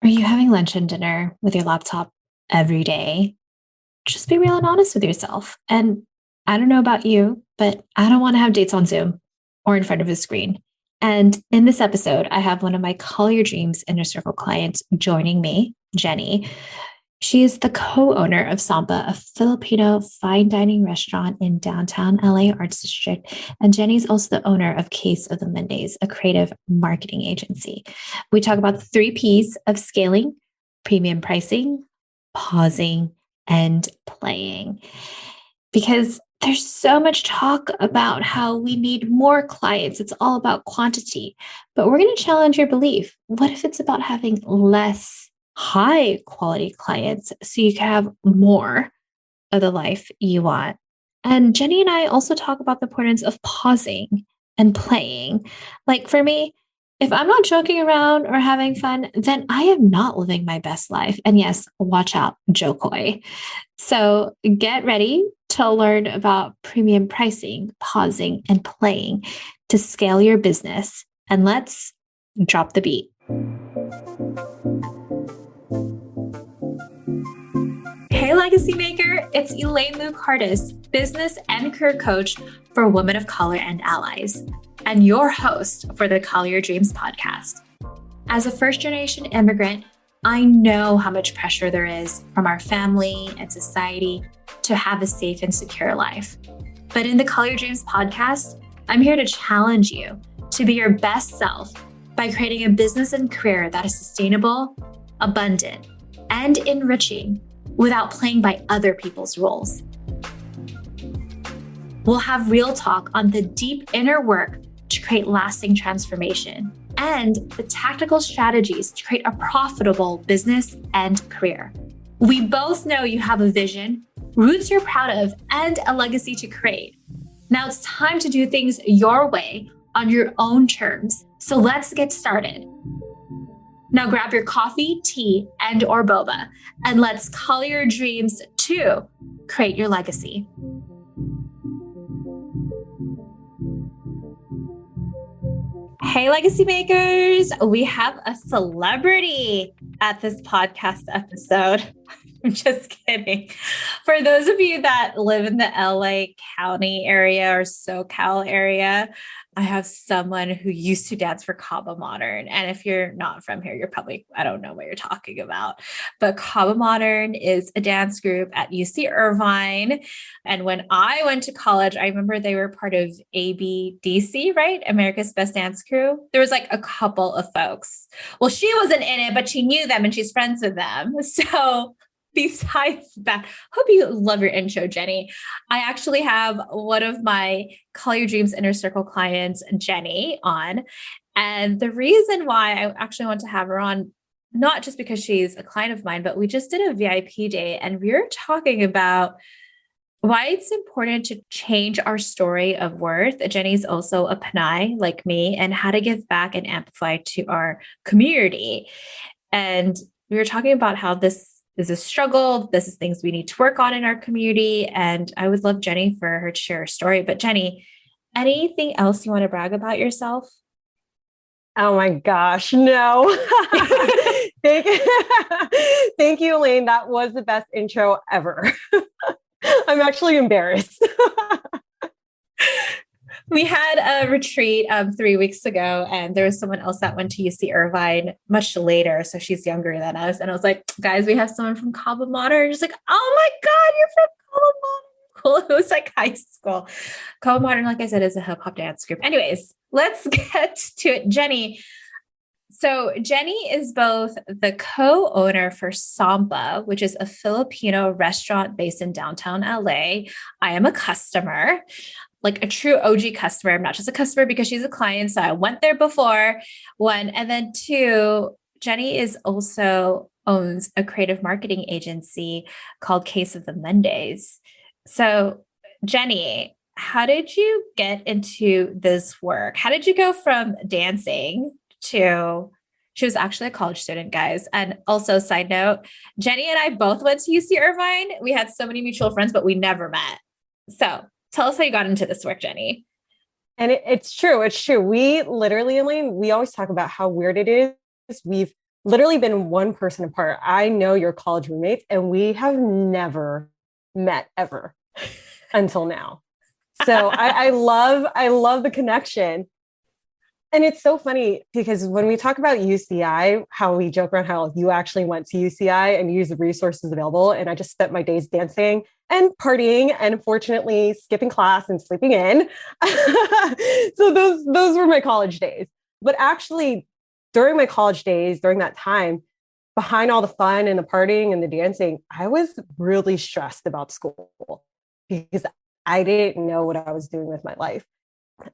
Are you having lunch and dinner with your laptop every day? Just be real and honest with yourself. And I don't know about you, but I don't want to have dates on Zoom or in front of a screen. And in this episode, I have one of my Call Your Dreams Inner Circle clients joining me, Jenny. She is the co owner of Samba, a Filipino fine dining restaurant in downtown LA Arts District. And Jenny's also the owner of Case of the Mondays, a creative marketing agency. We talk about the three P's of scaling: premium pricing, pausing, and playing. Because there's so much talk about how we need more clients. It's all about quantity. But we're going to challenge your belief. What if it's about having less high quality clients so you can have more of the life you want? And Jenny and I also talk about the importance of pausing and playing. Like for me, if I'm not joking around or having fun, then I am not living my best life. And yes, watch out, Joe Coy. So get ready to learn about premium pricing, pausing, and playing to scale your business. And let's drop the beat. Hey, Legacy Maker, it's Elaine Luke Hardis, business and career coach for women of color and allies, and your host for the Call Your Dreams podcast. As a first-generation immigrant, I know how much pressure there is from our family and society to have a safe and secure life. But in the Call Your Dreams podcast, I'm here to challenge you to be your best self by creating a business and career that is sustainable, abundant, and enriching without playing by other people's rules. We'll have real talk on the deep inner work to create lasting transformation and the tactical strategies to create a profitable business and career. We both know you have a vision, roots you're proud of, and a legacy to create. Now it's time to do things your way on your own terms. So let's get started. Now grab your coffee, tea, and or boba, and let's call your dreams to create your legacy. Hey, Legacy Makers, we have a celebrity at this podcast episode. I'm just kidding. For those of you that live in the LA County area or SoCal area, I have someone who used to dance for Cabo Modern. And if you're not from here, you're probably, I don't know what you're talking about. But Cabo Modern is a dance group at UC Irvine. And when I went to college, I remember they were part of ABDC, right? America's Best Dance Crew. There was like a couple of folks. Well, she wasn't in it, but she knew them and she's friends with them. So besides that, hope you love your intro, Jenny. I actually have one of my Call Your Dreams Inner Circle clients, Jenny, on. And the reason why I actually want to have her on, not just because she's a client of mine, but we just did a VIP day and we were talking about why it's important to change our story of worth. Jenny's also a Panay like me, and how to give back and amplify to our community. And we were talking about how this is a struggle. This is things we need to work on in our community. And I would love Jenny for her to share her story. But Jenny, anything else you want to brag about yourself? Oh my gosh, no. Thank you. Thank you, Elaine. That was the best intro ever. I'm actually embarrassed. We had a retreat 3 weeks ago, and there was someone else that went to UC Irvine much later. So she's younger than us. And I was like, guys, we have someone from Cabo Modern. She's like, oh my God, you're from Cabo Modern. Cool. It was like high school. Cabo Modern, like I said, is a hip hop dance group. Anyways, let's get to it. Jenny. So Jenny is both the co-owner for Samba, which is a Filipino restaurant based in downtown LA. I am a customer, like a true OG customer. I'm not just a customer because she's a client. So I went there before, one. And then two, Jenny is also owns a creative marketing agency called Case of the Mondays. So Jenny, how did you get into this work? How did you go from dancing to, she was actually a college student, guys. And also, side note, Jenny and I both went to UC Irvine. We had so many mutual friends, but we never met. So tell us how you got into this work, Jenny. And it's true. It's true. We literally, Elaine, we always talk about how weird it is. We've literally been one person apart. I know your college roommates, and we have never met ever until now. So I love the connection. And it's so funny because when we talk about UCI, how we joke around how you actually went to UCI and used the resources available. And I just spent my days dancing and partying and unfortunately skipping class and sleeping in. So those were my college days. But actually, during my college days, during that time, behind all the fun and the partying and the dancing, I was really stressed about school because I didn't know what I was doing with my life.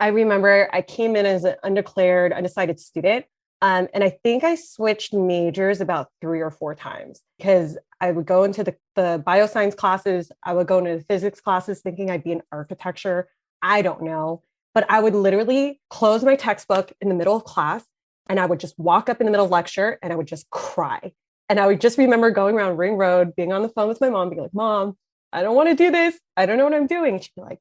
I remember I came in as an undeclared, undecided student. And I think I switched majors about 3 or 4 times because I would go into the bioscience classes. I would go into the physics classes thinking I'd be in architecture. I don't know. But I would literally close my textbook in the middle of class and I would just walk up in the middle of lecture and I would just cry. And I would just remember going around Ring Road, being on the phone with my mom, being like, Mom, I don't want to do this. I don't know what I'm doing. She'd be like,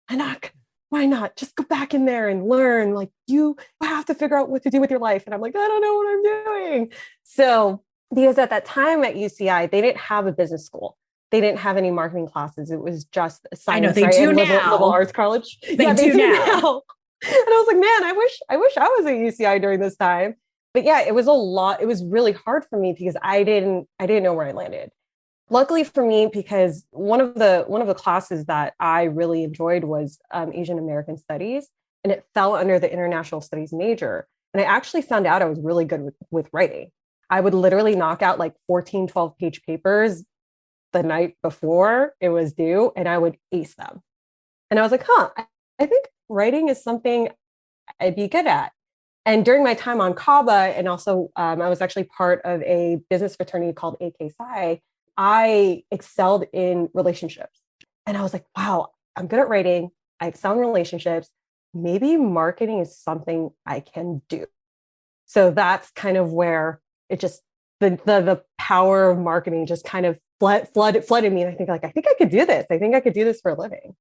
Anak, why not? Just go back in there and learn. Like you have to figure out what to do with your life. And I'm like, I don't know what I'm doing. So because at that time at UCI, they didn't have a business school. They didn't have any marketing classes. It was just a science. I know they do and now. Liberal arts college. They do now. And I was like, man, I wish I was at UCI during this time. But yeah, it was a lot. It was really hard for me because I didn't know where I landed. Luckily for me, because one of the classes that I really enjoyed was Asian American Studies, and it fell under the International Studies major. And I actually found out I was really good with writing. I would literally knock out like 14, 12-page papers the night before it was due, and I would ace them. And I was like, I think writing is something I'd be good at. And during my time on CABA, and also I was actually part of a business fraternity called AK Psi, I excelled in relationships. And I was like, wow, I'm good at writing. I excel in relationships. Maybe marketing is something I can do. So that's kind of where it just, the power of marketing just kind of flooded me. And I think I could do this. I think I could do this for a living.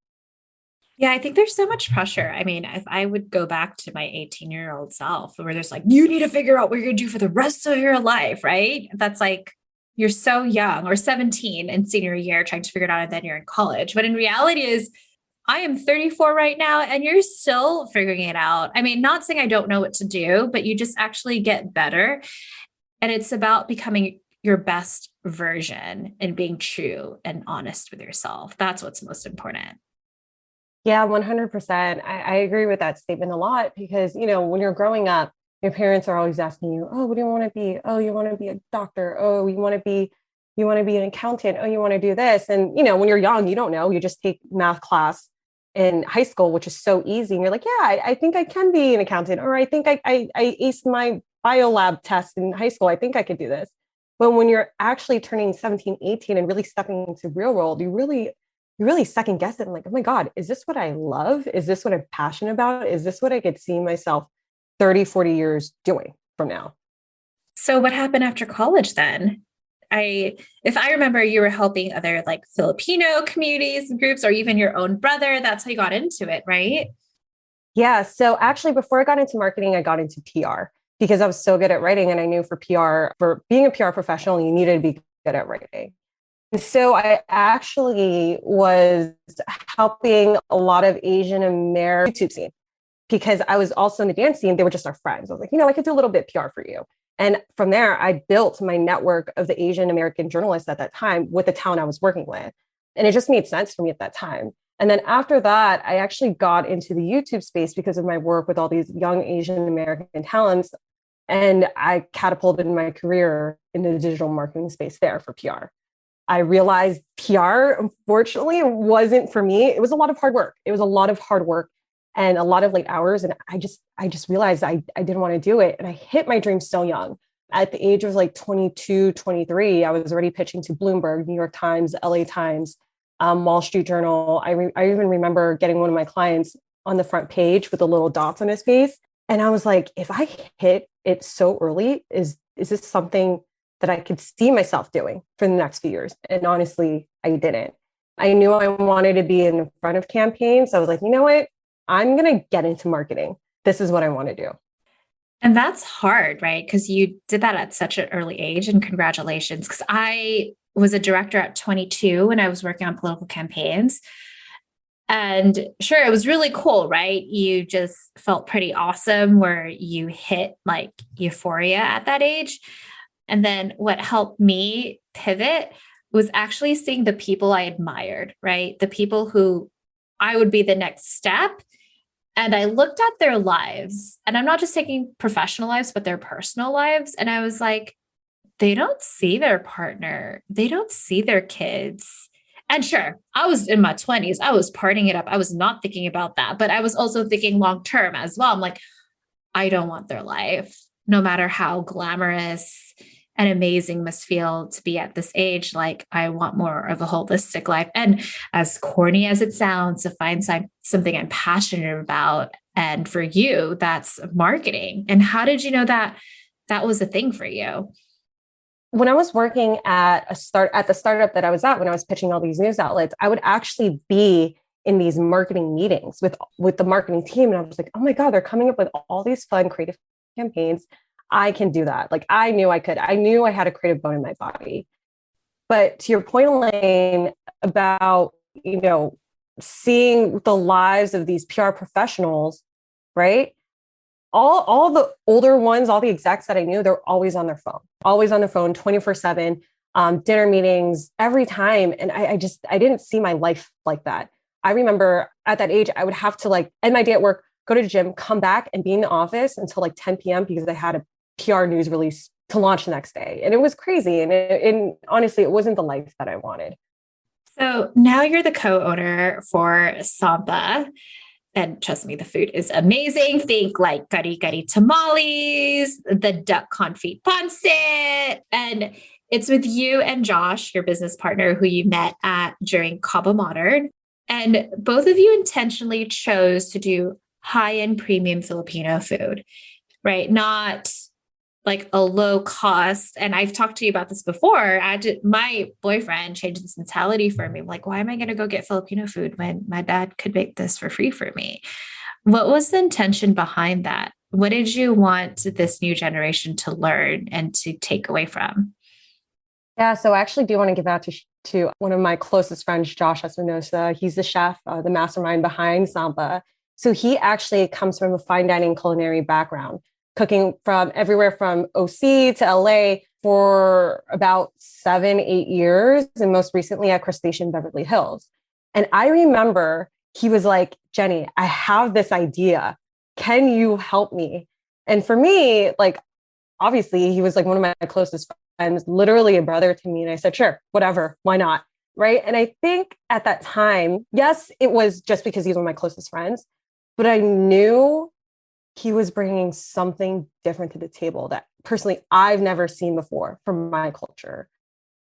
Yeah, I think there's so much pressure. I mean, if I would go back to my 18-year-old self where there's like, you need to figure out what you're going to do for the rest of your life, right? That's like, you're so young, or 17 in senior year trying to figure it out, and then you're in college. But in reality is, I am 34 right now and you're still figuring it out. I mean, not saying I don't know what to do, but you just actually get better. And it's about becoming your best version and being true and honest with yourself. That's what's most important. Yeah, 100%. I agree with that statement a lot because, when you're growing up, your parents are always asking you, oh, what do you want to be? Oh, you want to be a doctor. Oh, you want to be an accountant. Oh, you want to do this. And, when you're young, you don't know. You just take math class in high school, which is so easy. And you're like, yeah, I think I can be an accountant. Or I think I aced my biolab test in high school. I think I could do this. But when you're actually turning 17, 18 and really stepping into real world, you really second guess it. I'm like, oh my God, is this what I love? Is this what I'm passionate about? Is this what I could see myself 30, 40 years doing from now? So what happened after college then? If I remember, you were helping other like Filipino communities and groups, or even your own brother. That's how you got into it, right? Yeah. So actually, before I got into marketing, I got into PR because I was so good at writing. And I knew for being a PR professional, you needed to be good at writing. So I actually was helping a lot of Asian American YouTube scene because I was also in the dance scene. They were just our friends. I was like, I could do a little bit PR for you. And from there, I built my network of the Asian American journalists at that time with the town I was working with. And it just made sense for me at that time. And then after that, I actually got into the YouTube space because of my work with all these young Asian American talents. And I catapulted my career in the digital marketing space there for PR. I realized PR, unfortunately, wasn't for me. It was a lot of hard work. And a lot of late hours. And I just realized I didn't want to do it. And I hit my dream so young. At the age of like 22, 23, I was already pitching to Bloomberg, New York Times, LA Times, Wall Street Journal. I even remember getting one of my clients on the front page with the little dots on his face. And I was like, if I hit it so early, is this something that I could see myself doing for the next few years? And honestly, I didn't. I knew I wanted to be in front of campaigns. So I was like, you know what? I'm going to get into marketing. This is what I want to do. And that's hard, right? Because you did that at such an early age, and congratulations. Because I was a director at 22 when I was working on political campaigns. And sure, it was really cool, right? You just felt pretty awesome where you hit like euphoria at that age. And then what helped me pivot was actually seeing the people I admired, right? The people who I would be the next step. And I looked at their lives, and I'm not just taking professional lives, but their personal lives. And I was like, they don't see their partner, they don't see their kids. And sure, I was in my 20s, I was partying it up. I was not thinking about that, but I was also thinking long term as well. I'm like, I don't want their life, no matter how glamorous and amazing must feel to be at this age. Like, I want more of a holistic life. And as corny as it sounds, to find something I'm passionate about. And for you, that's marketing. And how did you know that that was a thing for you? When I was working at the startup that I was at, when I was pitching all these news outlets, I would actually be in these marketing meetings with the marketing team. And I was like, oh my God, they're coming up with all these fun, creative campaigns. I can do that. Like, I knew I could. I knew I had a creative bone in my body. But to your point, Elaine, about, seeing the lives of these PR professionals, right? All the older ones, all the execs that I knew, they're always on their phone 24/7, dinner meetings every time. And I didn't see my life like that. I remember at that age, I would have to like end my day at work, go to the gym, come back and be in the office until like 10 p.m. because I had a PR news release to launch the next day. And it was crazy. And honestly, it wasn't the life that I wanted. So now you're the co-owner for Sampa. And trust me, the food is amazing. Think like curry curry tamales, the duck confit pancit. And it's with you and Josh, your business partner, who you met at during Cabo Modern. And both of you intentionally chose to do high-end premium Filipino food, right? Not like a low cost. And I've talked to you about this before. My boyfriend changed this mentality for me. I'm like, why am I going to go get Filipino food when my dad could make this for free for me? What was the intention behind that? What did you want this new generation to learn and to take away from? Yeah, so I actually do want to give out to one of my closest friends, Josh Espinosa. He's the chef, the mastermind behind Sampa. So he actually comes from a fine dining culinary background, cooking from everywhere from OC to LA for about 7-8 years, and most recently at Crustacean Beverly Hills. And I remember he was like, Jenny, I have this idea. Can you help me? And for me, like, obviously, he was like one of my closest friends, literally a brother to me. And I said, sure, whatever, why not? Right. And I think at that time, yes, it was just because he's one of my closest friends, but I knew he was bringing something different to the table that personally I've never seen before from my culture.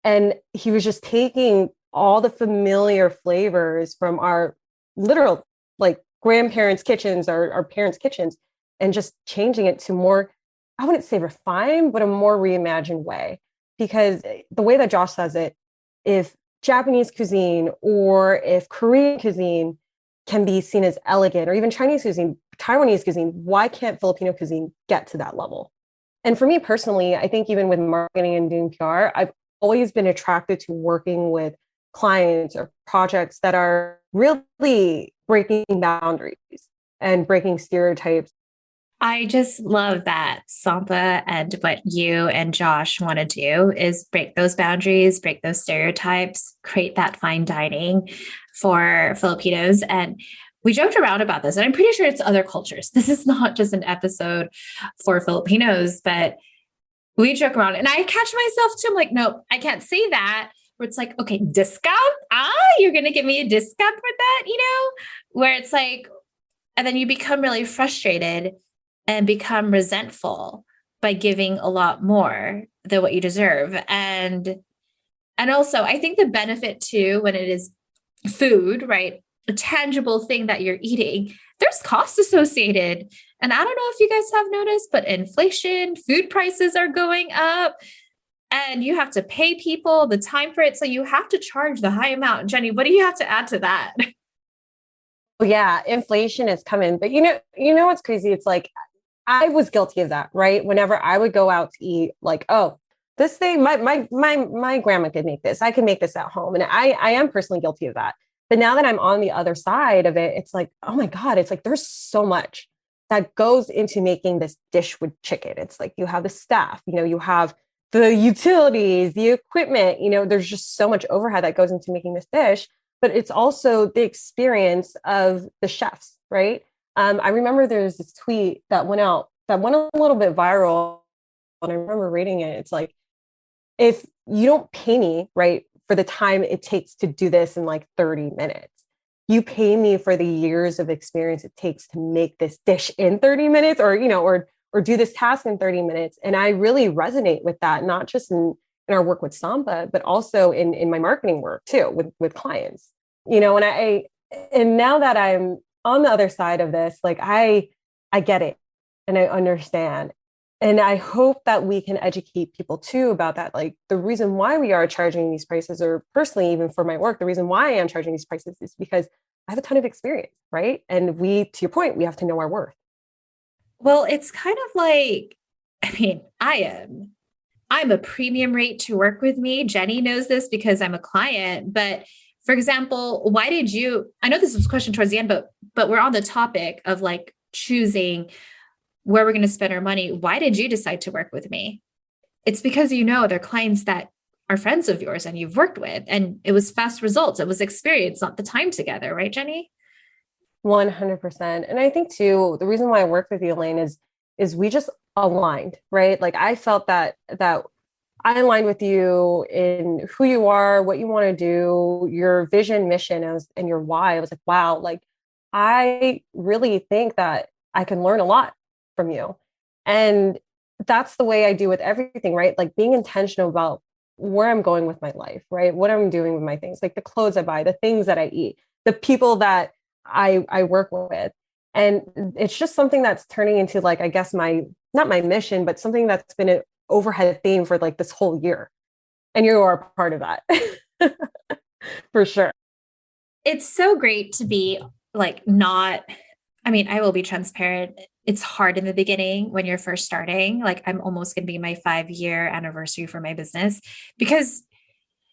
And he was just taking all the familiar flavors from our literal like grandparents' kitchens, our parents' kitchens, and just changing it to more, I wouldn't say refined, but a more reimagined way. Because the way that Josh says it, if Japanese cuisine or if Korean cuisine can be seen as elegant, or even Chinese cuisine, Taiwanese cuisine, why can't Filipino cuisine get to that level? And for me personally, I think even with marketing and doing PR, I've always been attracted to working with clients or projects that are really breaking boundaries and breaking stereotypes. I just love that Sampa and what you and Josh want to do is break those boundaries, break those stereotypes, create that fine dining for Filipinos. And we joked around about this, and I'm pretty sure it's other cultures. This is not just an episode for Filipinos, but we joke around, and I catch myself too. I'm like, no, I can't say that. Where it's like, okay, discount? You're going to give me a discount for that, where it's like, and then you become really frustrated and become resentful by giving a lot more than what you deserve. And also, I think the benefit too, when it is food, right? A tangible thing that you're eating, there's costs associated. And I don't know if you guys have noticed, but inflation, food prices are going up, and you have to pay people the time for it. So you have to charge the high amount. Jenny, what do you have to add to that? Yeah, inflation is coming. But you know what's crazy? It's like I was guilty of that, right? Whenever I would go out to eat, like, oh, this thing, my grandma could make this. I can make this at home. And I am personally guilty of that. But now that I'm on the other side of it, it's like, oh my God, it's like there's so much that goes into making this dish with chicken. It's like you have the staff, you have the utilities, the equipment, there's just so much overhead that goes into making this dish, but it's also the experience of the chefs, right? I remember there's this tweet that went a little bit viral, and I remember reading it. It's like, if you don't pay me, right, for the time it takes to do this in like 30 minutes, you pay me for the years of experience it takes to make this dish in 30 minutes, or do this task in 30 minutes. And I really resonate with that, not just in our work with Samba, but also in my marketing work too, with clients, and now that I'm on the other side of this, like I get it and I understand. And I hope that we can educate people too about that. Like the reason why we are charging these prices, or personally, even for my work, the reason why I am charging these prices is because I have a ton of experience, right? And to your point, we have to know our worth. Well, it's kind of like, I'm a premium rate to work with me. Jenny knows this because I'm a client. But for example, I know this was a question towards the end, but we're on the topic of like choosing where we're going to spend our money. Why did you decide to work with me? It's because, they're clients that are friends of yours and you've worked with, and it was fast results. It was experience, not the time together. Right, Jenny? 100%. And I think too, the reason why I work with you, Elaine, is we just aligned, right? Like I felt that I aligned with you in who you are, what you want to do, your vision, mission, and your why. I was like, wow, like I really think that I can learn a lot from you. And that's the way I do with everything, right? Like being intentional about where I'm going with my life, right? What I'm doing with my things, like the clothes I buy, the things that I eat, the people that I work with. And it's just something that's turning into like, I guess not my mission, but something that's been an overhead theme for like this whole year. And you are a part of that for sure. It's so great to be like, I will be transparent. It's hard in the beginning when you're first starting. Like I'm almost going to be my 5-year anniversary for my business, because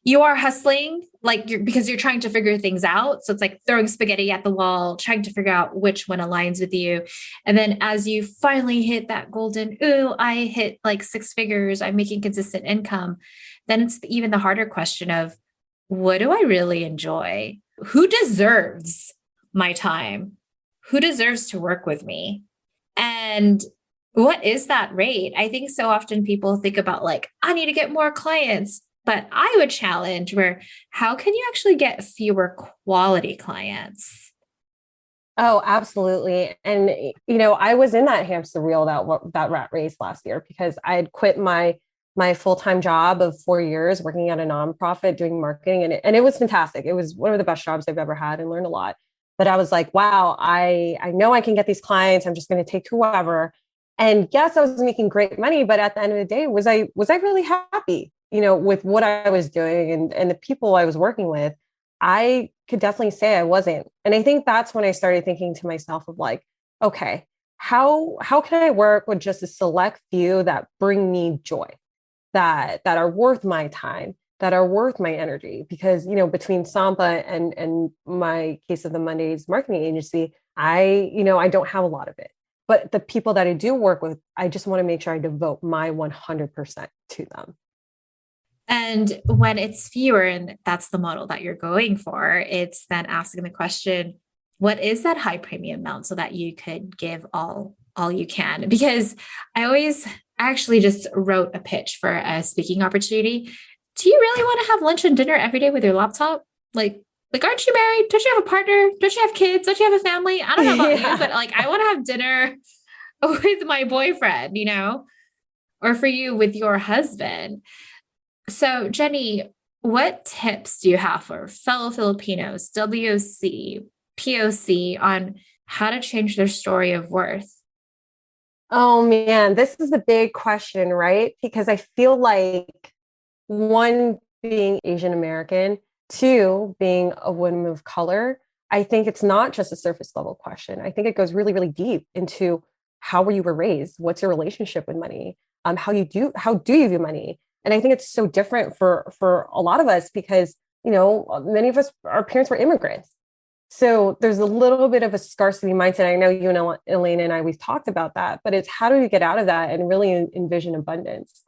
you are hustling, because you're trying to figure things out. So it's like throwing spaghetti at the wall, trying to figure out which one aligns with you. And then as you finally hit that I hit like 6 figures, I'm making consistent income. Then it's even the harder question of, what do I really enjoy? Who deserves my time? Who deserves to work with me? And what is that rate? I think so often people think about like, I need to get more clients. But I would challenge how can you actually get fewer quality clients? Oh, absolutely. And, I was in that hamster wheel, that rat race last year, because I had quit my full-time job of 4 years working at a nonprofit doing marketing. And it was fantastic. It was one of the best jobs I've ever had and learned a lot. But I was like, wow, I know I can get these clients. I'm just going to take whoever. And yes, I was making great money, but at the end of the day, was I really happy, with what I was doing and the people I was working with? I could definitely say I wasn't. And I think that's when I started thinking to myself of like, okay, how can I work with just a select few that bring me joy, that are worth my time, that are worth my energy? Because, between Sampa and my Case of the Mondays marketing agency, I don't have a lot of it. But the people that I do work with, I just want to make sure I devote my 100% to them. And when it's fewer, and that's the model that you're going for, it's then asking the question, what is that high premium amount so that you could give all you can? Because I actually just wrote a pitch for a speaking opportunity. Do you really want to have lunch and dinner every day with your laptop? Like, aren't you married? Don't you have a partner? Don't you have kids? Don't you have a family? I don't know about you, but like, I want to have dinner with my boyfriend, or for you with your husband. So Jenny, what tips do you have for fellow Filipinos, WC, POC, on how to change their story of worth? Oh man, this is a big question, right? Because I feel like, one, being Asian American, 2, being a woman of color, I think it's not just a surface level question. I think it goes really, really deep into how you were raised, what's your relationship with money, how do you view money? And I think it's so different for a lot of us because, you know, many of us, our parents were immigrants. So there's a little bit of a scarcity mindset. I know you and Elaine and I, we've talked about that, but it's how do we get out of that and really envision abundance?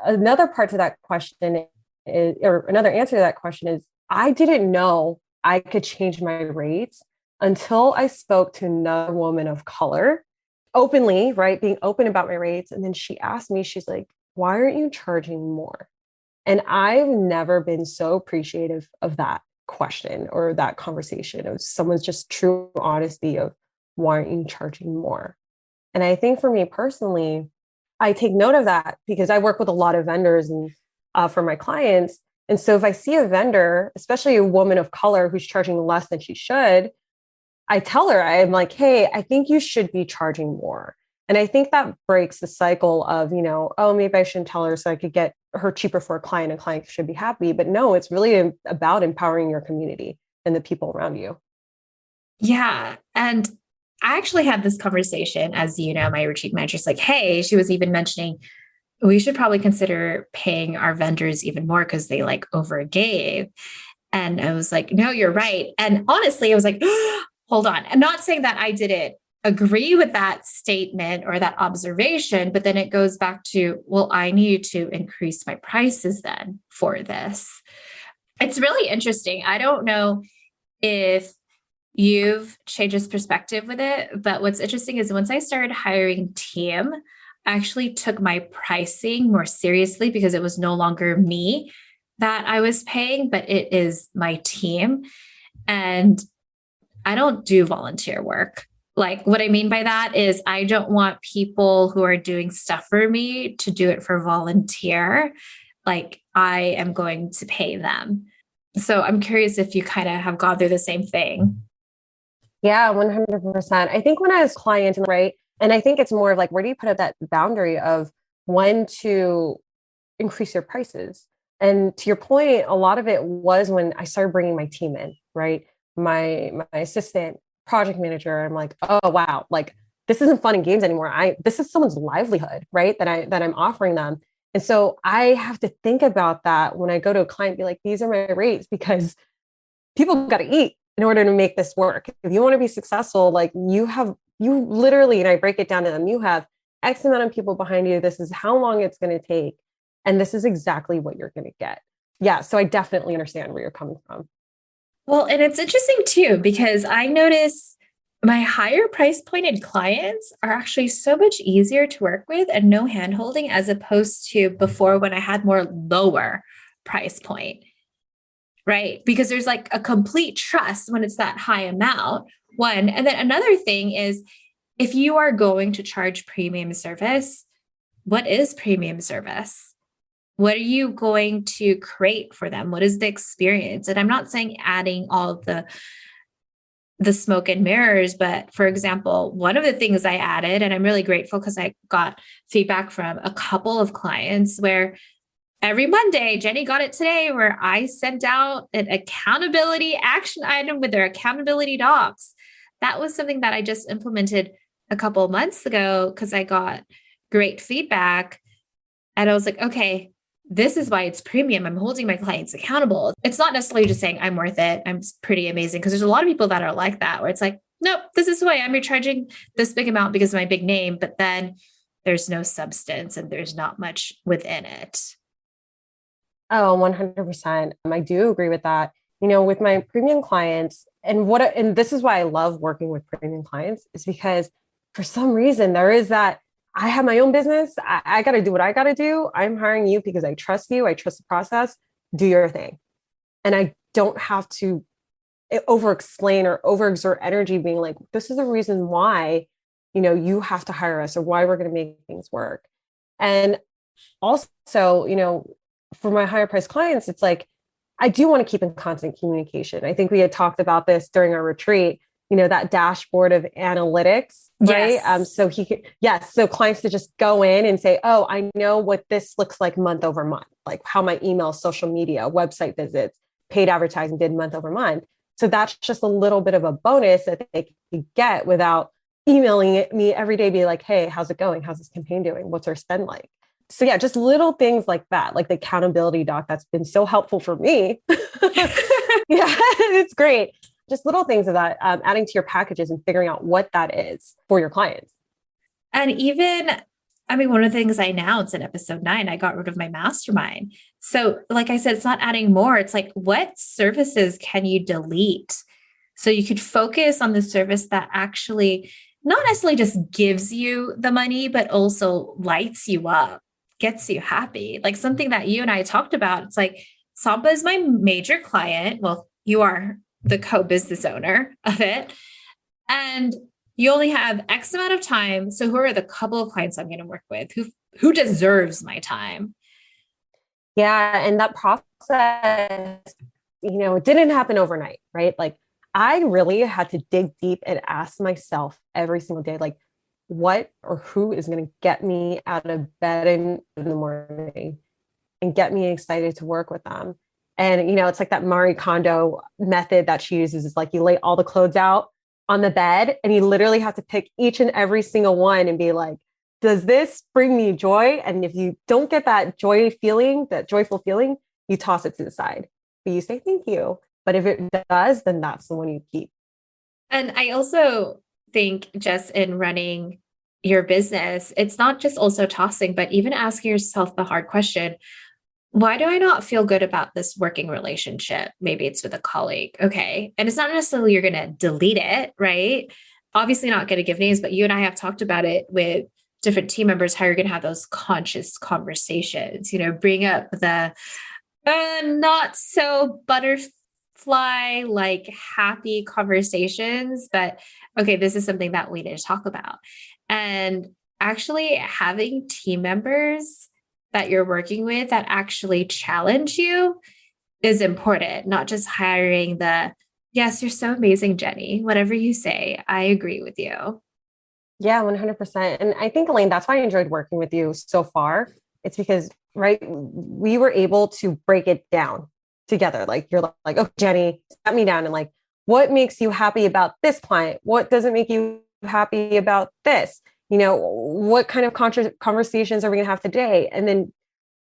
Another part to that question is, or another answer to that question is, I didn't know I could change my rates until I spoke to another woman of color openly, right? Being open about my rates. And then she asked me, she's like, why aren't you charging more? And I've never been so appreciative of that question or that conversation of someone's just true honesty of why aren't you charging more? And I think for me personally, I take note of that because I work with a lot of vendors and for my clients. And so if I see a vendor, especially a woman of color who's charging less than she should, I tell her, I'm like, hey, I think you should be charging more. And I think that breaks the cycle of, you know, oh, maybe I shouldn't tell her so I could get her cheaper for a client and client should be happy. But no, it's really about empowering your community and the people around you. Yeah. And I actually had this conversation, as you know, my retreat manager's like, hey, she was even mentioning we should probably consider paying our vendors even more because they like overgave. And I was like, no, you're right. And honestly, I was like, hold on. I'm not saying that I didn't agree with that statement or that observation, but then it goes back to, well, I need to increase my prices then for this. It's really interesting. I don't know if you've changed this perspective with it, but what's interesting is once I started hiring team, I actually took my pricing more seriously because it was no longer me that I was paying, but it is my team. And I don't do volunteer work. Like what I mean by that is I don't want people who are doing stuff for me to do it for volunteer. Like I am going to pay them. So I'm curious if you kind of have gone through the same thing. Yeah, 100%. I think when I was client, right, and I think it's more of like, where do you put up that boundary of when to increase your prices? And to your point, a lot of it was when I started bringing my team in, right? My assistant project manager, I'm like, oh wow, like this isn't fun and games anymore. This is someone's livelihood, right? That I'm offering them. And so I have to think about that when I go to a client, be like, these are my rates because people got to eat in order to make this work. If you want to be successful, like you literally, and I break it down to them, you have X amount of people behind you. This is how long it's going to take. And this is exactly what you're going to get. Yeah. So I definitely understand where you're coming from. Well, and it's interesting too, because I notice my higher price pointed clients are actually so much easier to work with and no handholding as opposed to before when I had more lower price point, right? Because there's like a complete trust when it's that high amount. One. And then another thing is if you are going to charge premium service, what is premium service? What are you going to create for them? What is the experience? And I'm not saying adding all of the smoke and mirrors, but for example, one of the things I added, and I'm really grateful because I got feedback from a couple of clients where every Monday, Jenny got it today, where I sent out an accountability action item with their accountability docs. That was something that I just implemented a couple of months ago because I got great feedback. And I was like, okay, this is why it's premium. I'm holding my clients accountable. It's not necessarily just saying I'm worth it. I'm pretty amazing. Because there's a lot of people that are like that, where it's like, nope, this is who I am. You're charging this big amount because of my big name, but then there's no substance and there's not much within it. Oh, 100%. I do agree with that. You know, with my premium clients and this is why I love working with premium clients is because for some reason there is that I have my own business. I got to do what I got to do. I'm hiring you because I trust you. I trust the process. Do your thing. And I don't have to over explain or overexert energy being like, this is the reason why, you know, you have to hire us or why we're going to make things work. And also, you know, for my higher price clients, it's like, I do want to keep in constant communication. I think we had talked about this during our retreat, you know, that dashboard of analytics, right? Yes. So so clients to just go in and say, oh, I know what this looks like month over month, like how my email, social media, website visits, paid advertising did month over month. So that's just a little bit of a bonus that they could get without emailing me every day, be like, hey, how's it going? How's this campaign doing? What's our spend like? So yeah, just little things like that, like the accountability doc that's been so helpful for me. Yeah, it's great. Just little things of that, adding to your packages and figuring out what that is for your clients. And even, I mean, one of the things I announced in episode 9, I got rid of my mastermind. So like I said, it's not adding more. It's like, what services can you delete? So you could focus on the service that actually not necessarily just gives you the money, but also lights you up, gets you happy. Like something that you and I talked about. It's like, Samba is my major client. Well, you are the co-business owner of it. And you only have X amount of time. So who are the couple of clients I'm going to work with? Who deserves my time? Yeah. And that process, it didn't happen overnight, right? Like I really had to dig deep and ask myself every single day, like, what or who is going to get me out of bed in the morning and get me excited to work with them. And, it's like that Marie Kondo method that she uses is like you lay all the clothes out on the bed and you literally have to pick each and every single one and be like, does this bring me joy? And if you don't get that joyful feeling, you toss it to the side. But you say, thank you. But if it does, then that's the one you keep. And I also think just in running your business, it's not just also tossing, but even asking yourself the hard question, why do I not feel good about this working relationship? Maybe it's with a colleague. Okay. And it's not necessarily you're going to delete it, right? Obviously not going to give names, but you and I have talked about it with different team members, how you're going to have those conscious conversations, bring up the not so butterfly, like happy conversations, but okay, this is something that we need to talk about. And actually having team members that you're working with that actually challenge you is important, not just hiring yes, you're so amazing, Jenny. Whatever you say, I agree with you. Yeah, 100%. And I think, Elaine, that's why I enjoyed working with you so far. It's because, right, we were able to break it down together. Like you're like, oh, Jenny, set me down and like, what makes you happy about this client? What doesn't make you happy about this? What kind of conversations are we going to have today? And then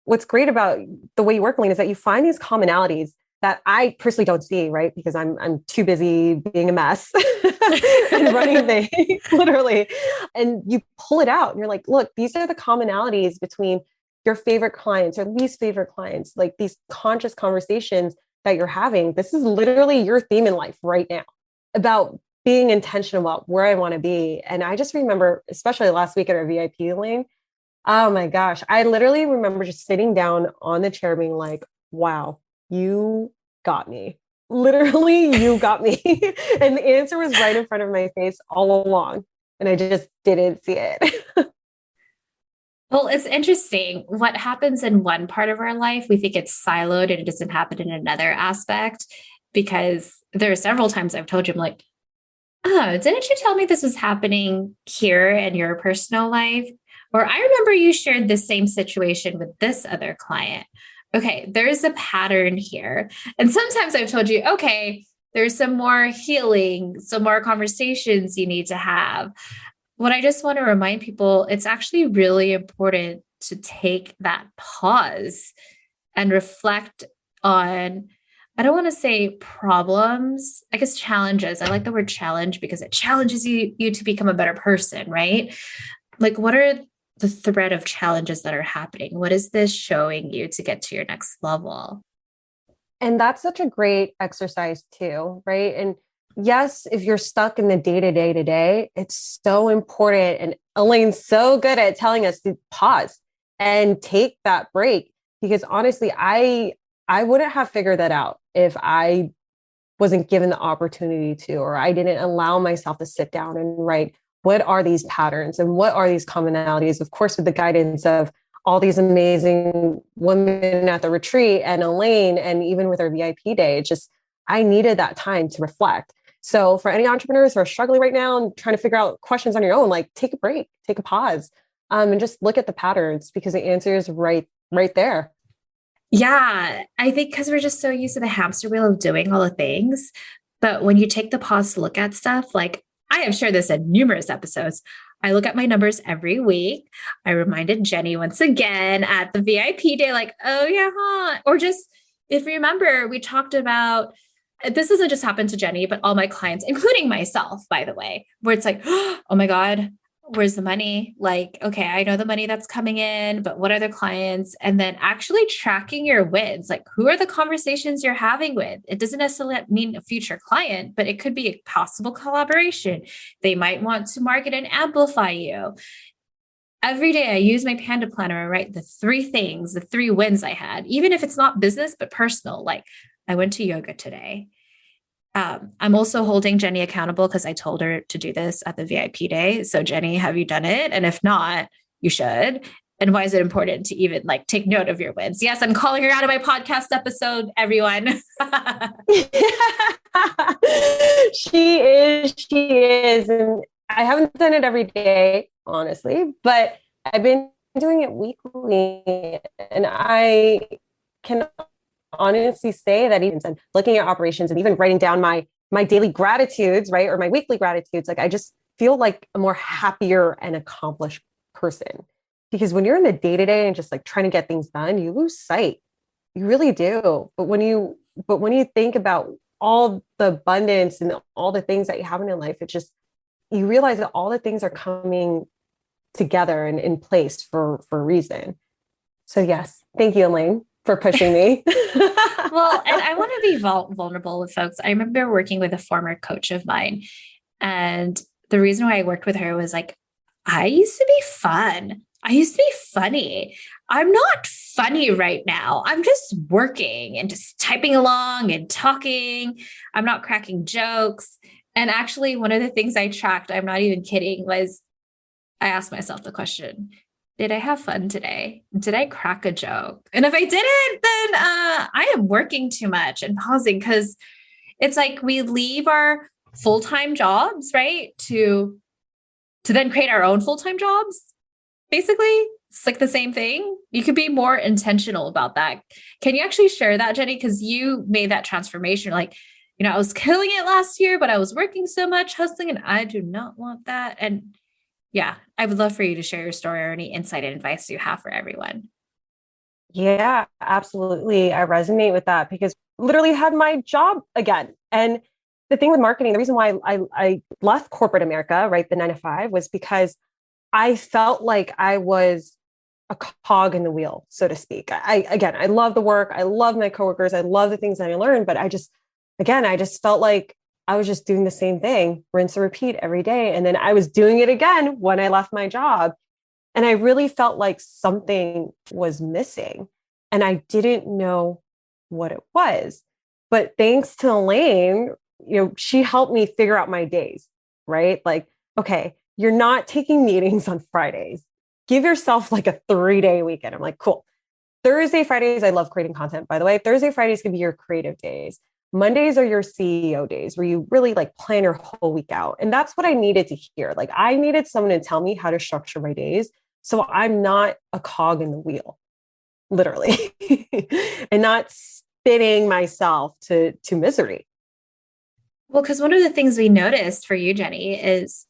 what's great about the way you work, Elaine, is that you find these commonalities that I personally don't see, right? Because I'm too busy being a mess and running things, literally. And you pull it out and you're like, look, these are the commonalities between your favorite clients or least favorite clients, like these conscious conversations that you're having. This is literally your theme in life right now about being intentional about where I want to be. And I just remember, especially last week at our VIP, Elaine, oh my gosh, I literally remember just sitting down on the chair being like, wow, you got me. Literally, you got me. And the answer was right in front of my face all along. And I just didn't see it. Well, it's interesting. What happens in one part of our life, we think it's siloed and it doesn't happen in another aspect. Because there are several times I've told you, I'm like, oh, didn't you tell me this was happening here in your personal life? Or I remember you shared the same situation with this other client. Okay, there's a pattern here. And sometimes I've told you, okay, there's some more healing, some more conversations you need to have. What I just want to remind people, it's actually really important to take that pause and reflect on, I don't want to say problems, I guess challenges. I like the word challenge because it challenges you to become a better person, right? Like, what are the thread of challenges that are happening? What is this showing you to get to your next level? And that's such a great exercise too, right? And yes, if you're stuck in the day-to-day today, it's so important. And Elaine's so good at telling us to pause and take that break. Because honestly, I wouldn't have figured that out if I wasn't given the opportunity to, or I didn't allow myself to sit down and write, what are these patterns and what are these commonalities? Of course, with the guidance of all these amazing women at the retreat and Elaine, and even with our VIP day, it's just, I needed that time to reflect. So for any entrepreneurs who are struggling right now and trying to figure out questions on your own, like take a break, take a pause, and just look at the patterns because the answer is right there. Yeah, I think because we're just so used to the hamster wheel of doing all the things. But when you take the pause to look at stuff, like I have shared this in numerous episodes. I look at my numbers every week. I reminded Jenny once again at the VIP day, like, oh yeah, huh? Or just, if you remember, we talked about, this doesn't just happen to Jenny, but all my clients, including myself, by the way, where it's like, oh my God, where's the money? Like, okay, I know the money that's coming in, but what are the clients? And then actually tracking your wins, like who are the conversations you're having with? It doesn't necessarily mean a future client, but it could be a possible collaboration. They might want to market and amplify you. Every day I use my Panda planner and write the 3 things, the 3 wins I had, even if it's not business, but personal. Like I went to yoga today. I'm also holding Jenny accountable because I told her to do this at the VIP day. So Jenny, have you done it? And if not, you should. And why is it important to even like take note of your wins? Yes, I'm calling her out of my podcast episode, everyone. She is. And I haven't done it every day, honestly, but I've been doing it weekly. And I can honestly say that even looking at operations and even writing down my daily gratitudes, right? Or my weekly gratitudes, like I just feel like a more happier and accomplished person. Because when you're in the day-to-day and just like trying to get things done, you lose sight. You really do. But when you think about all the abundance and all the things that you have in your life, you realize that all the things are coming together and in place for a reason. So yes, thank you, Elaine, for pushing me. Well, and I want to be vulnerable with folks. I remember working with a former coach of mine, and the reason why I worked with her was like, I used to be fun. I used to be funny. I'm not funny right now. I'm just working and just typing along and talking. I'm not cracking jokes. And actually, one of the things I tracked, I'm not even kidding, was I asked myself the question, did I have fun today? Did I crack a joke? And if I didn't, then I am working too much and pausing, because it's like we leave our full-time jobs, right? To then create our own full-time jobs. Basically, it's like the same thing. You could be more intentional about that. Can you actually share that, Jenny? Because you made that transformation. Like, I was killing it last year, but I was working so much, hustling, and I do not want that. And yeah, I would love for you to share your story or any insight and advice you have for everyone. Yeah, absolutely. I resonate with that because literally had my job again. And the thing with marketing, the reason why I left corporate America, right, the 9 to 5, was because I felt like I was a cog in the wheel, so to speak. I love the work. I love my coworkers. I love the things that I learned, but I just felt like I was just doing the same thing, rinse and repeat every day. And then I was doing it again when I left my job. And I really felt like something was missing and I didn't know what it was. But thanks to Elaine, she helped me figure out my days, right? Like, okay, you're not taking meetings on Fridays. Give yourself like a 3-day weekend. I'm like, cool. Thursday, Fridays, I love creating content, by the way. Thursday, Fridays can be your creative days. Mondays are your CEO days where you really like plan your whole week out. And that's what I needed to hear. Like I needed someone to tell me how to structure my days so I'm not a cog in the wheel, literally, and not spinning myself to misery. Well, because one of the things we noticed for you, Jenny, is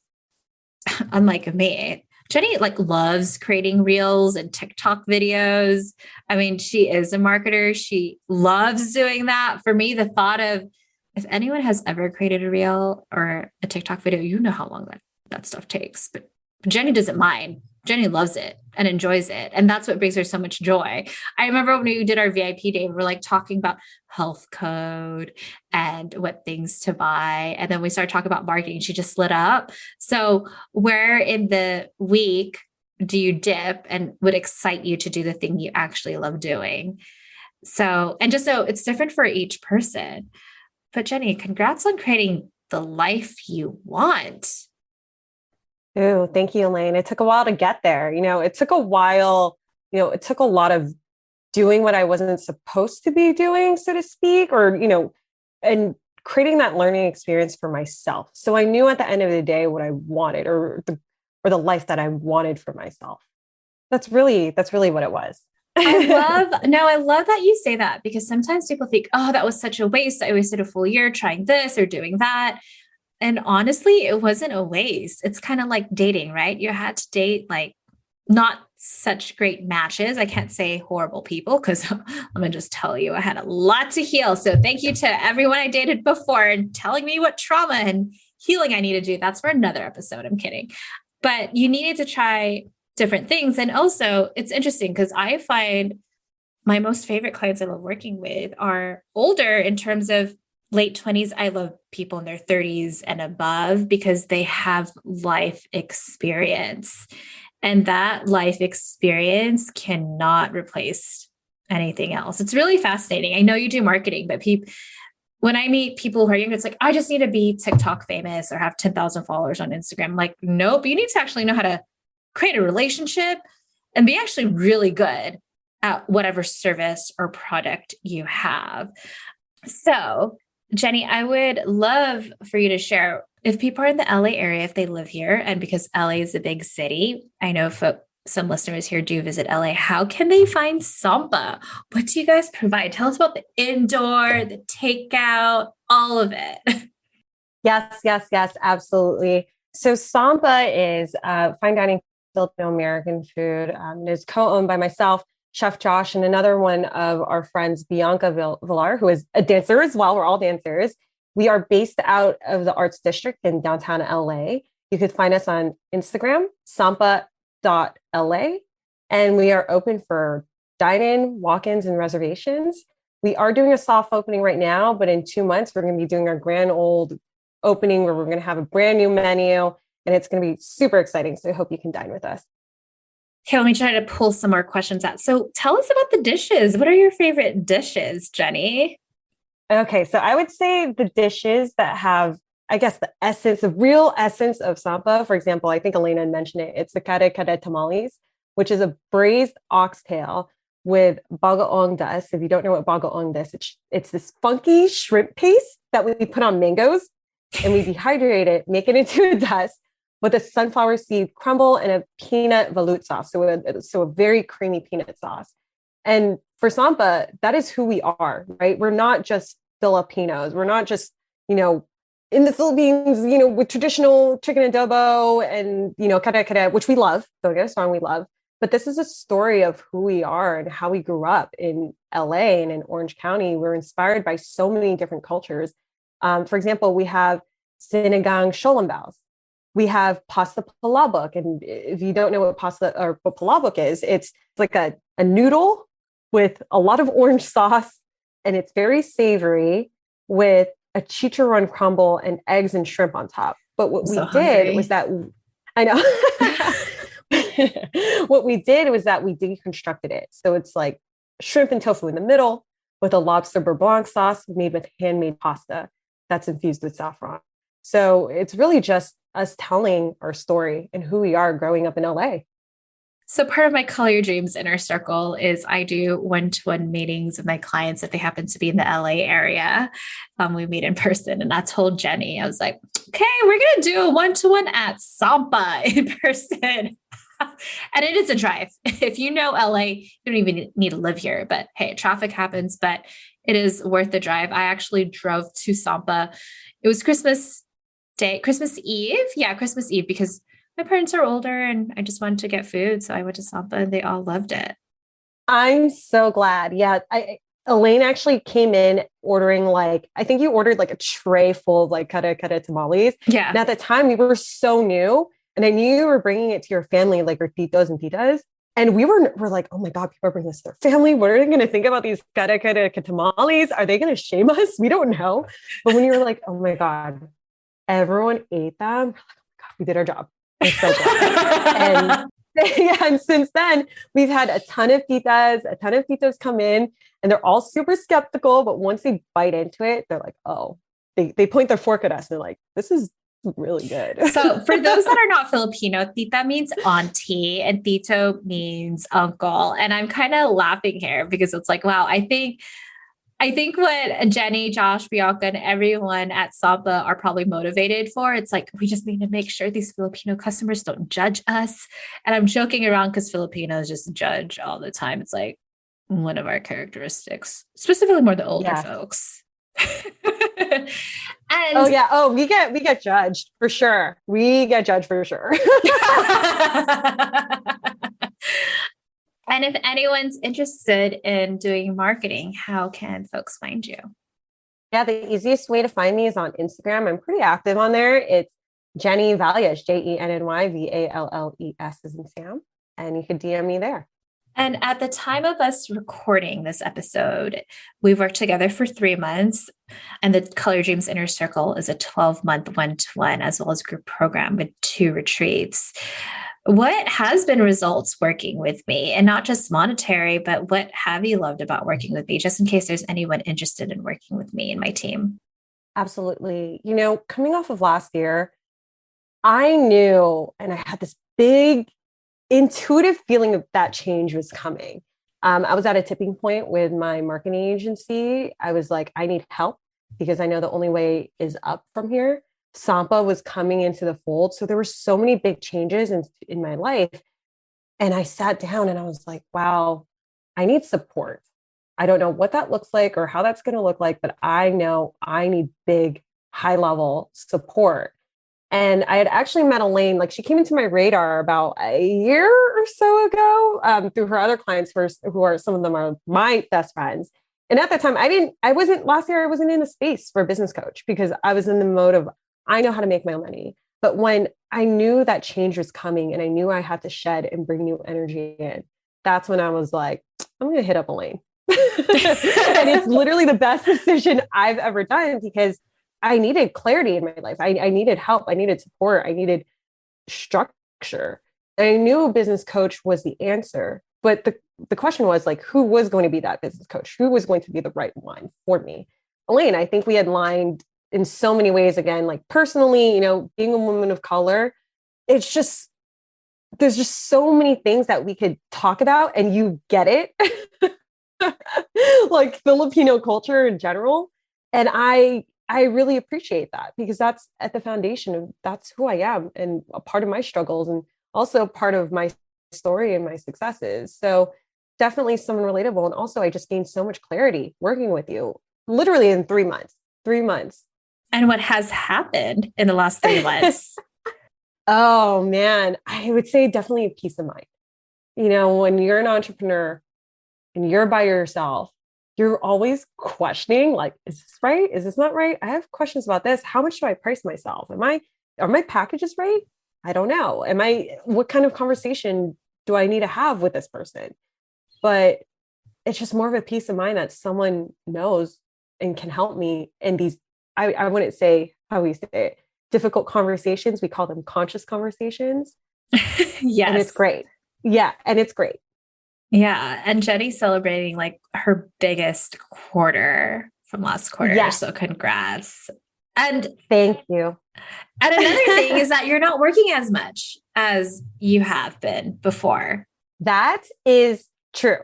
unlike me, Jenny like loves creating reels and TikTok videos. I mean, she is a marketer. She loves doing that. For me, the thought of if anyone has ever created a reel or a TikTok video, you know how long that stuff takes. But Jenny doesn't mind. Jenny loves it and enjoys it. And that's what brings her so much joy. I remember when we did our VIP day, we were like talking about health code and what things to buy. And then we started talking about marketing. She just lit up. So where in the week do you dip and would excite you to do the thing you actually love doing? So, and just so it's different for each person. But Jenny, congrats on creating the life you want. Oh, thank you, Elaine. It took a while to get there. It took a while, it took a lot of doing what I wasn't supposed to be doing, so to speak, or, and creating that learning experience for myself. So I knew at the end of the day what I wanted or the life that I wanted for myself. That's really what it was. I love that you say that, because sometimes people think, oh, that was such a waste. I wasted a full year trying this or doing that. And honestly, it wasn't a waste. It's kind of like dating, right? You had to date like not such great matches. I can't say horrible people because I'm going to just tell you, I had a lot to heal. So thank you to everyone I dated before and telling me what trauma and healing I need to do. That's for another episode. I'm kidding. But you needed to try different things. And also, it's interesting because I find my most favorite clients I love working with are older in terms of late 20s. I love people in their 30s and above because they have life experience. And that life experience cannot replace anything else. It's really fascinating. I know you do marketing, but when I meet people who are younger, it's like, I just need to be TikTok famous or have 10,000 followers on Instagram. I'm like, nope, you need to actually know how to create a relationship and be actually really good at whatever service or product you have. So, Jenny, I would love for you to share if people are in the LA area, if they live here, and because LA is a big city, I know some listeners here do visit LA, how can they find Sampa? What do you guys provide? Tell us about the indoor, the takeout, all of it. Yes, absolutely. So Sampa is fine dining Filipino American food. It is co-owned by myself, Chef Josh, and another one of our friends, Bianca Villar, who is a dancer as well. We're all dancers. We are based out of the Arts District in downtown LA. You could find us on Instagram, sampa.la, and we are open for dine-in, walk-ins, and reservations. We are doing a soft opening right now, but in 2 months, we're going to be doing our grand old opening where we're going to have a brand new menu, and it's going to be super exciting. So I hope you can dine with us. Okay, let me try to pull some more questions out. So tell us about the dishes. What are your favorite dishes, Jenny? Okay, so I would say the dishes that have, I guess, the real essence of Sampa. For example, I think Elena mentioned it. It's the kare kare tamales, which is a braised oxtail with bagoong dust. If you don't know what bagoong is, it's this funky shrimp paste that we put on mangoes and we dehydrate it, make it into a dust with a sunflower seed crumble and a peanut veloute sauce. So a very creamy peanut sauce. And for Sampa, that is who we are, right? We're not just Filipinos. We're not just, in the Philippines, with traditional chicken adobo and, kare kare, which we love. Don't get us wrong, we love. But this is a story of who we are and how we grew up in LA and in Orange County. We're inspired by so many different cultures. For example, we have sinigang sholambals. We have pasta palabok. And if you don't know what pasta or what palabok is, it's like a noodle with a lot of orange sauce, and it's very savory with a chicharron crumble and eggs and shrimp on top. But what we did was that, I know, what we did was that we deconstructed it. So it's like shrimp and tofu in the middle with a lobster beurre blanc sauce made with handmade pasta that's infused with saffron. So it's really just us telling our story and who we are growing up in LA. So part of my Call Your Dreams inner circle is I do one-to-one meetings with my clients if they happen to be in the LA area. We meet in person, and I told Jenny, I was like, okay, we're going to do a one-to-one at Sampa in person. And it is a drive. If you know LA, you don't even need to live here, but hey, traffic happens, but it is worth the drive. I actually drove to Sampa. It was Christmas Eve. Yeah, Christmas Eve, because my parents are older and I just wanted to get food. So I went to Sampa and they all loved it. I'm so glad. Yeah. Elaine actually came in ordering I think you ordered a tray full of kare kare tamales. Yeah. And at the time we were so new and I knew you were bringing it to your family, like your titos and titas. And we're like, oh my God, people are bringing this to their family. What are they going to think about these kare kare tamales? Are they going to shame us? We don't know. But when you were like, oh my God, everyone ate them. We're like, oh my God, we did our job. We're so glad. And since then, we've had a ton of titas come in, and they're all super skeptical. But once they bite into it, they're like, oh, they point their fork at us. And they're like, this is really good. So for those that are not Filipino, tita means auntie and tito means uncle. And I'm kind of laughing here because it's like, wow, I think what Jenny, Josh, Bianca, and everyone at Sampa are probably motivated for, it's like, we just need to make sure these Filipino customers don't judge us. And I'm joking around because Filipinos just judge all the time. It's like one of our characteristics, specifically more the older folks. Oh And yeah. Oh, we get judged for sure. We get judged for sure. and if anyone's interested in doing marketing, how can folks find you? Yeah, the easiest way to find me is on Instagram. I'm pretty active on there. It's Jenny Valles, JennyValles as in Sam. And you can DM me there. And at the time of us recording this episode, we've worked together for 3 months. And the Color Dreams Inner Circle is a 12-month one-to-one, as well as group program with 2 retreats. What has been results working with me, and not just monetary, but what have you loved about working with me, just in case there's anyone interested in working with me and my team? Absolutely. Coming off of last year, I knew, and I had this big intuitive feeling of that change was coming. I was at a tipping point with my marketing agency. I was like, I need help because I know the only way is up from here. Sampa was coming into the fold. So there were so many big changes in my life. And I sat down and I was like, wow, I need support. I don't know what that looks like or how that's going to look like, but I know I need big, high level support. And I had actually met Elaine, like she came into my radar about a year or so ago through her other clients who are, some of them are my best friends. And at that time, last year, I wasn't in a space for a business coach because I was in the mode of, I know how to make my money. But when I knew that change was coming and I knew I had to shed and bring new energy in, that's when I was like, I'm going to hit up Elaine. And it's literally the best decision I've ever done because I needed clarity in my life. I needed help. I needed support. I needed structure. And I knew a business coach was the answer. But the question was like, who was going to be that business coach? Who was going to be the right one for me? Elaine, I think we had aligned in so many ways. Again, like personally, being a woman of color, there's just so many things that we could talk about and you get it. Like Filipino culture in general. And I really appreciate that because that's at the foundation of that's who I am and a part of my struggles and also part of my story and my successes. So definitely someone relatable. And also I just gained so much clarity working with you literally in 3 months. 3 months. And what has happened in the last 3 months? Oh man, I would say definitely a peace of mind. When you're an entrepreneur and you're by yourself, you're always questioning, like, is this right? Is this not right? I have questions about this. How much do I price myself? Are my packages right? I don't know. What kind of conversation do I need to have with this person? But it's just more of a peace of mind that someone knows and can help me in these, I wouldn't say how we say it, difficult conversations. We call them conscious conversations. Yes. And it's great. Yeah. And it's great. Yeah. And Jenny's celebrating like her biggest quarter from last quarter. Yes. So congrats. And thank you. And another thing is that you're not working as much as you have been before. That is true.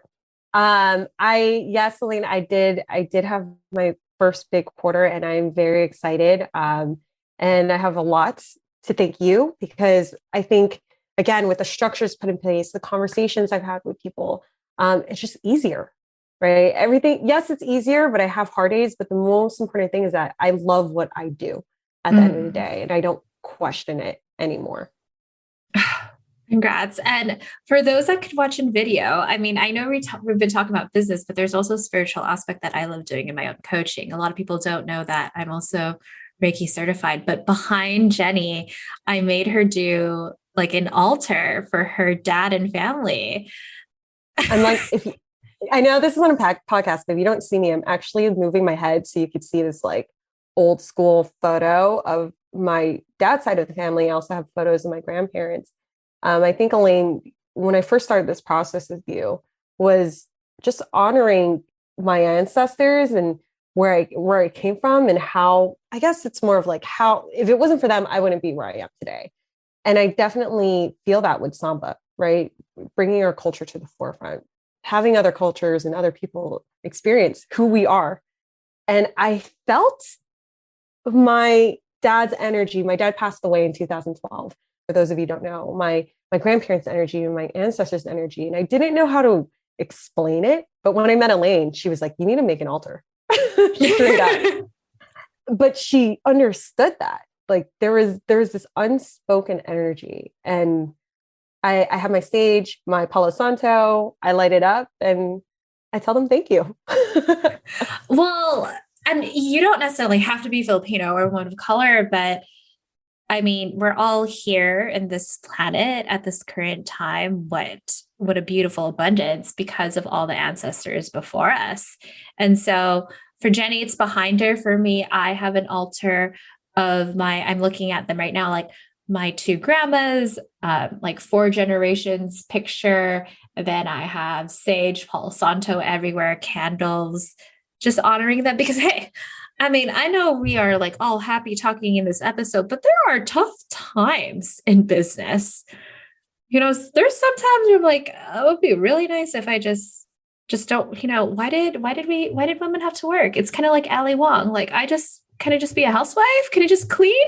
Yes, Celine, I did have my first big quarter and I'm very excited. And I have a lot to thank you because I think, again, with the structures put in place, the conversations I've had with people, it's just easier, right? Everything, yes, it's easier, but I have hard days. But the most important thing is that I love what I do at the end of the day and I don't question it anymore. Congrats. And for those that could watch in video, I mean, I know we've been talking about business, but there's also a spiritual aspect that I love doing in my own coaching. A lot of people don't know that I'm also Reiki certified, but behind Jenny, I made her do like an altar for her dad and family. I'm like, I know this is on a podcast, but if you don't see me, I'm actually moving my head so you could see this like old school photo of my dad's side of the family. I also have photos of my grandparents. I think, Elaine, when I first started this process with you was just honoring my ancestors and where I came from and how, I guess it's more of like how, if it wasn't for them, I wouldn't be where I am today. And I definitely feel that with Samba, right? Bringing our culture to the forefront, having other cultures and other people experience who we are. And I felt my dad's energy. My dad passed away in 2012. For those of you who don't know, my grandparents' energy and my ancestors' energy. And I didn't know how to explain it. But when I met Elaine, she was like, you need to make an altar. straight up. But she understood that. Like there was this unspoken energy, and I have my sage, my Palo Santo, I light it up and I tell them thank you. Well, and you don't necessarily have to be Filipino or one of color, but I mean, we're all here in this planet at this current time. What a beautiful abundance because of all the ancestors before us. And so for Jenny, it's behind her. For me, I have an altar of I'm looking at them right now, like my two grandmas, like 4 generations picture. And then I have sage, Palo Santo everywhere, candles, just honoring them because, hey, I mean, I know we are like all happy talking in this episode, but there are tough times in business. There's sometimes where I'm like, oh, it would be really nice if I just don't, why did women have to work? It's kind of like Ali Wong. Like, can I just be a housewife? Can I just clean?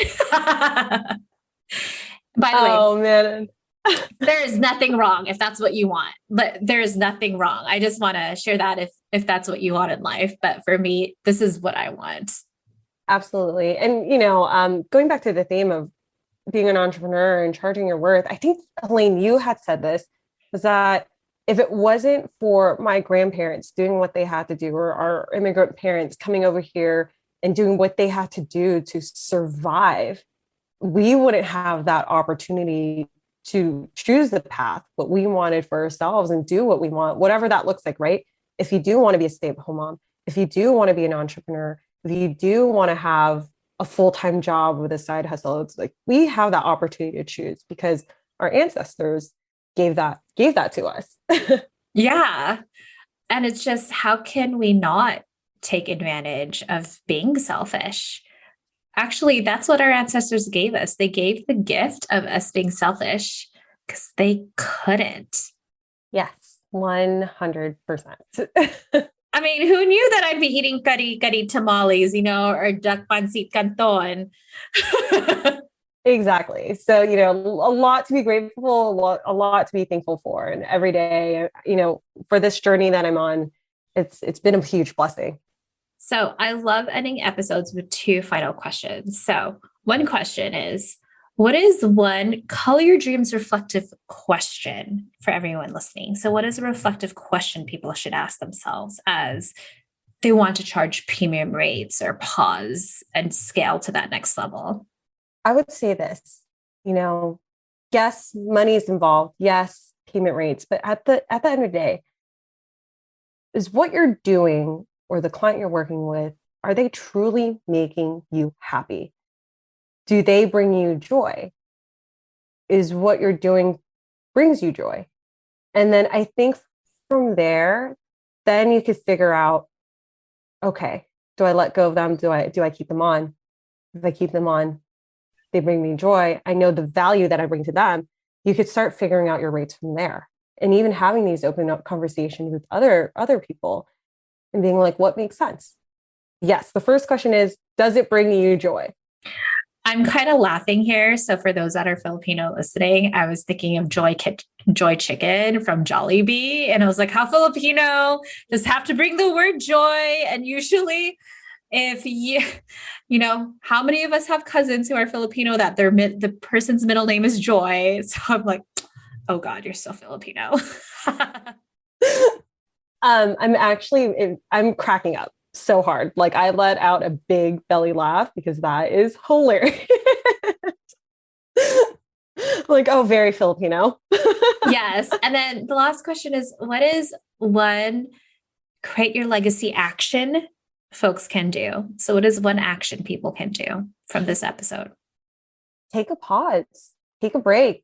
By the way, oh man, there is nothing wrong if that's what you want, but there is nothing wrong. I just want to share that if that's what you want in life. But for me, this is what I want. Absolutely. And, going back to the theme of being an entrepreneur and charging your worth, I think, Elaine, you had said this, was that if it wasn't for my grandparents doing what they had to do, or our immigrant parents coming over here and doing what they had to do to survive, we wouldn't have that opportunity to choose the path, what we wanted for ourselves and do what we want, whatever that looks like, right? If you do want to be a stay-at-home mom, if you do want to be an entrepreneur, if you do want to have a full-time job with a side hustle, it's like we have that opportunity to choose because our ancestors gave that to us. Yeah. And it's just, how can we not take advantage of being selfish? Actually, that's what our ancestors gave us. They gave the gift of us being selfish because they couldn't. Yes, 100%. I mean, who knew that I'd be eating kari tamales, or duck pancit canton? Exactly. So, a lot to be grateful, a lot to be thankful for. And every day, for this journey that I'm on, it's been a huge blessing. So I love ending episodes with 2 final questions. So one question is, what is one color your dreams reflective question for everyone listening? So what is a reflective question people should ask themselves as they want to charge premium rates or pause and scale to that next level? I would say this, yes, money is involved. Yes, payment rates, but at the end of the day, is what you're doing or the client you're working with, are they truly making you happy? Do they bring you joy? Is what you're doing brings you joy? And then I think from there, then you could figure out, okay, do I let go of them? Do I keep them on? If I keep them on, they bring me joy. I know the value that I bring to them. You could start figuring out your rates from there. And even having these open up conversations with other people and being like, what makes sense? Yes. The first question is, does it bring you joy? I'm kind of laughing here. So for those that are Filipino listening, I was thinking of Joy Chicken from Jollibee. And I was like, how Filipino does have to bring the word joy? And usually if how many of us have cousins who are Filipino that the person's middle name is Joy? So I'm like, oh God, you're so Filipino. I'm cracking up so hard. Like I let out a big belly laugh because that is hilarious. Like, oh, very Filipino. Yes. And then the last question is, what is one create your legacy action folks can do? So what is one action people can do from this episode? Take a pause, take a break,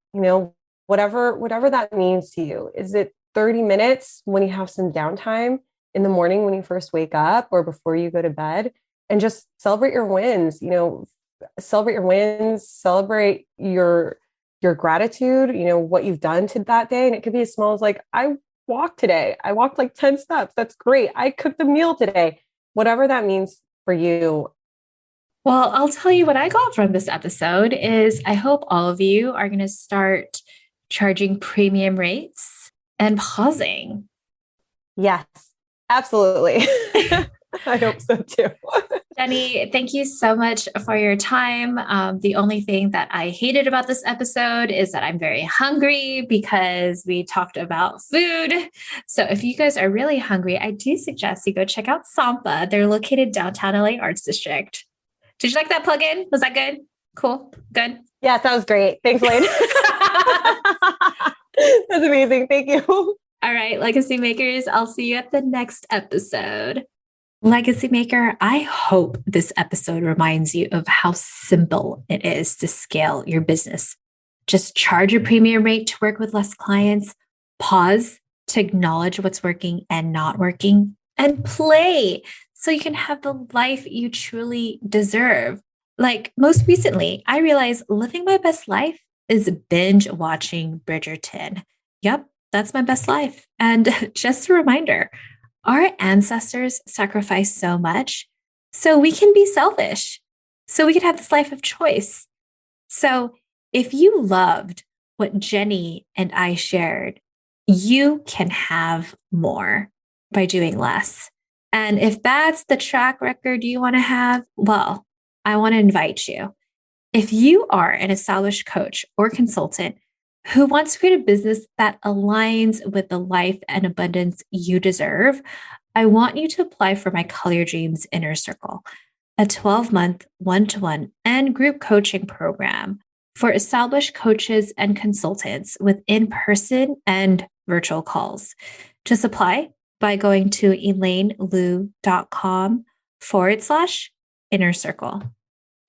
whatever that means to you. Is it 30 minutes when you have some downtime in the morning when you first wake up or before you go to bed, and just celebrate your wins, celebrate your gratitude, what you've done to that day. And it could be as small as like, I walked today. I walked like 10 steps. That's great. I cooked a meal today. Whatever that means for you. Well, I'll tell you what I got from this episode is I hope all of you are going to start charging premium rates and pausing. Yes, absolutely. I hope so too. Jenny, thank you so much for your time. The only thing that I hated about this episode is that I'm very hungry because we talked about food. So if you guys are really hungry, I do suggest you go check out Sampa. They're located downtown LA Arts District. Did you like that plug-in? Was that good? Cool. Good. Yes, that was great. Thanks, Lane. That's amazing. Thank you. All right, Legacy Makers, I'll see you at the next episode. Legacy Maker, I hope this episode reminds you of how simple it is to scale your business. Just charge a premium rate to work with less clients, pause to acknowledge what's working and not working, and play so you can have the life you truly deserve. Like most recently, I realized living my best life is binge watching Bridgerton. Yep, that's my best life. And just a reminder, our ancestors sacrificed so much so we can be selfish, so we can have this life of choice. So if you loved what Jenny and I shared, you can have more by doing less. And if that's the track record you want to have, well, I want to invite you. If you are an established coach or consultant who wants to create a business that aligns with the life and abundance you deserve, I want you to apply for my Call Your Dreams Inner Circle, a 12-month one-to-one and group coaching program for established coaches and consultants with in-person and virtual calls. Just apply by going to elainelu.com/inner circle.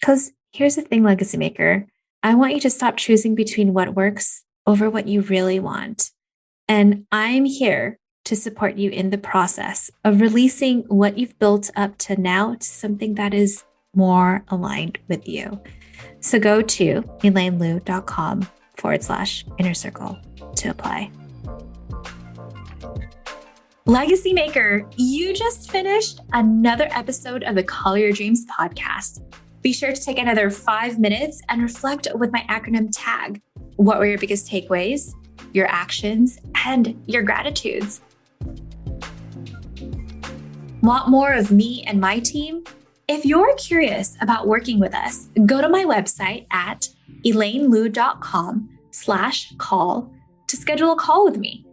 Because here's the thing, Legacy Maker, I want you to stop choosing between what works over what you really want. And I'm here to support you in the process of releasing what you've built up to now to something that is more aligned with you. So go to elainelu.com/inner circle to apply. Legacy Maker, you just finished another episode of the Call Your Dreams podcast. Be sure to take another 5 minutes and reflect with my acronym TAG. What were your biggest takeaways, your actions, and your gratitudes? Want more of me and my team? If you're curious about working with us, go to my website at elainelu.com/call to schedule a call with me.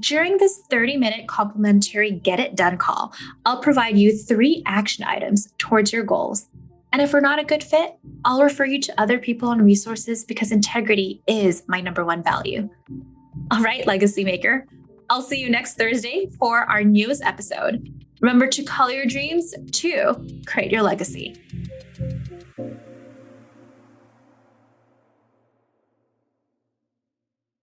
During this 30-minute complimentary Get It Done call, I'll provide you 3 action items towards your goals. And if we're not a good fit, I'll refer you to other people and resources because integrity is my #1 value. All right, Legacy Maker, I'll see you next Thursday for our newest episode. Remember to call your dreams to create your legacy.